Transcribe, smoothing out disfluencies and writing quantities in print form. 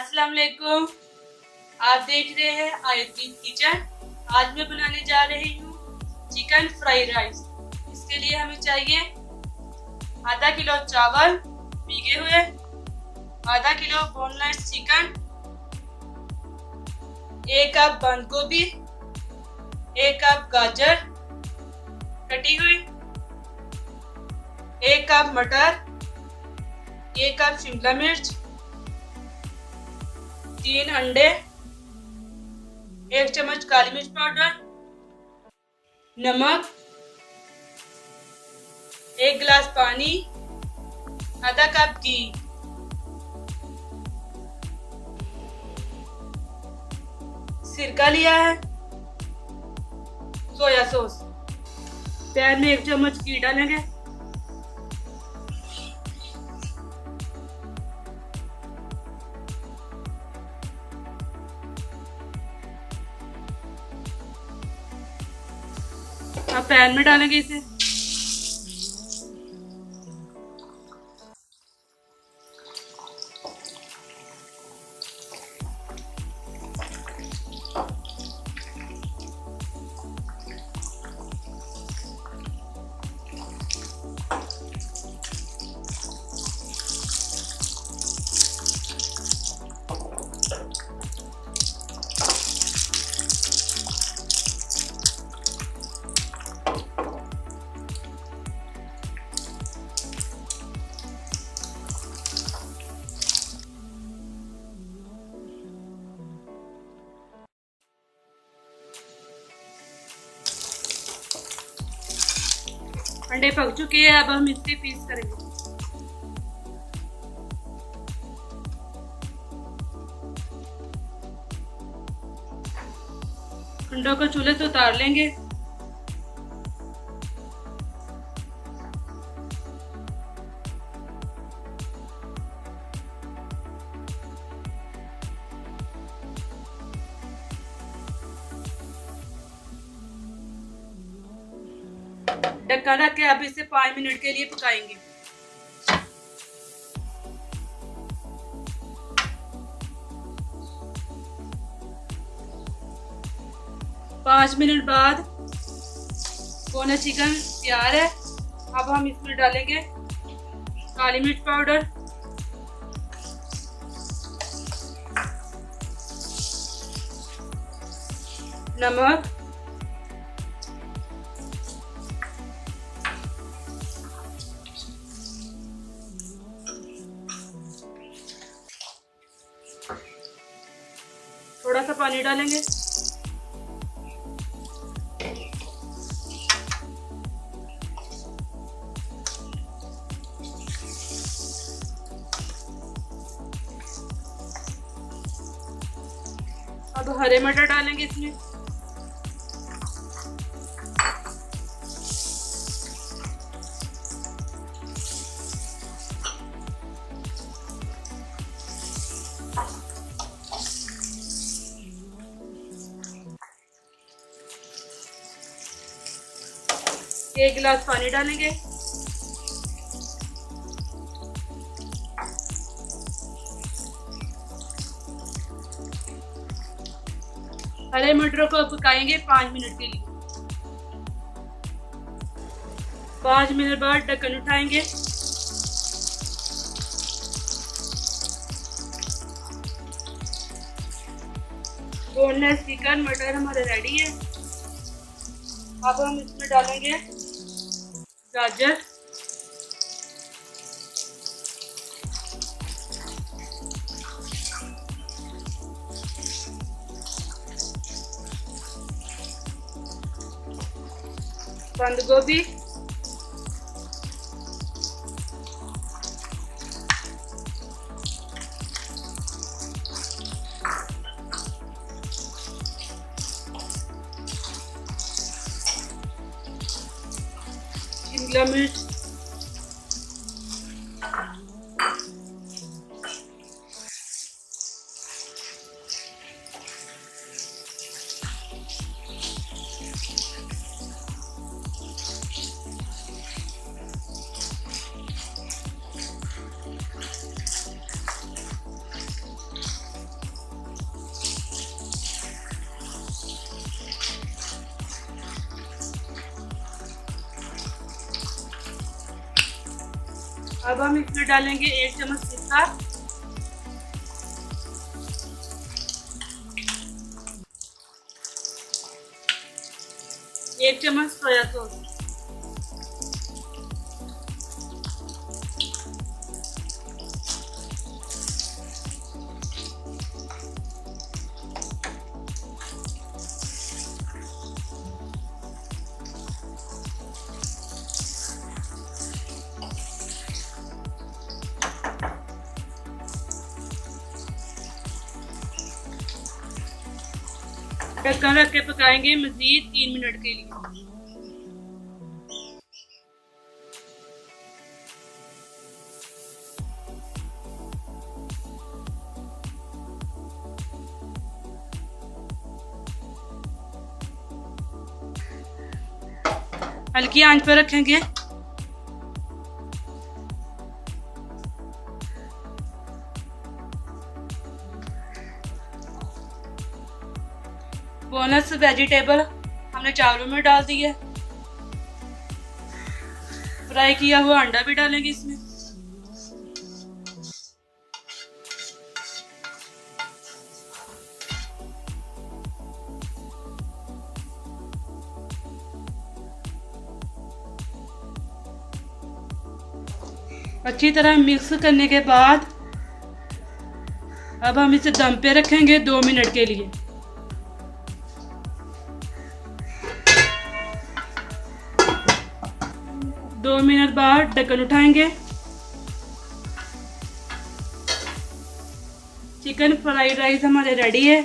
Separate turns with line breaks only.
अस्सलाम वालेकुम। आप देख रहे हैं आयुर्वेद किचन। आज मैं बनाने जा रही हूँ चिकन फ्राई राइस। इसके लिए हमें चाहिए आधा किलो चावल भीगे हुए, आधा किलो बोनलेस चिकन, 1 कप बंद गोभी, 1 कप गाजर कटी हुई, 1 कप मटर, 1 कप शिमला मिर्च, 3 अंडे, 1 चम्मच काली मिर्च पाउडर, नमक, 1 गिलास पानी, आधा कप घी। सिरका लिया है, सोया सॉस। पैन में 1 चम्मच घी डालेंगे, अब पैन में डालेंगे इसे। अंडे पक चुके हैं, अब हम इसके पीस करेंगे। अंडों को चूल्हे से उतार लेंगे। ढक्कन रख के अब इसे 5 मिनट के लिए पकाएंगे। पाँच मिनट बाद बोना चिकन तैयार है। अब हम इसमें डालेंगे काली मिर्च पाउडर, नमक, थोड़ा सा पानी डालेंगे। अब हरे मटर डालेंगे इसमें। एक गिलास पानी डालेंगे। हरे मटरों को पकाएंगे 5 मिनट के लिए। 5 मिनट बाद ढक्कन उठाएंगे। बोनलेस चिकन मटर हमारे रेडी है। अब हम इसमें डालेंगे गाजर, बंद गोभी, शिमला मिर्च, अब हम इसमें डालेंगे 1 चम्मच सिरका, 1 चम्मच सोया सॉस, ढक्कन रख के पकाएंगे मजीद 3 मिनट के लिए। हल्की आंच पर रखेंगे। बोनस वेजिटेबल हमने चावलों में डाल दी है। फ्राई किया हुआ अंडा भी डालेंगे इसमें। अच्छी तरह मिक्स करने के बाद अब हम इसे दम पे रखेंगे 2 मिनट के लिए। दो मिनट बाद ढक्कन उठाएंगे। चिकन फ्राइड राइस हमारे रेडी है।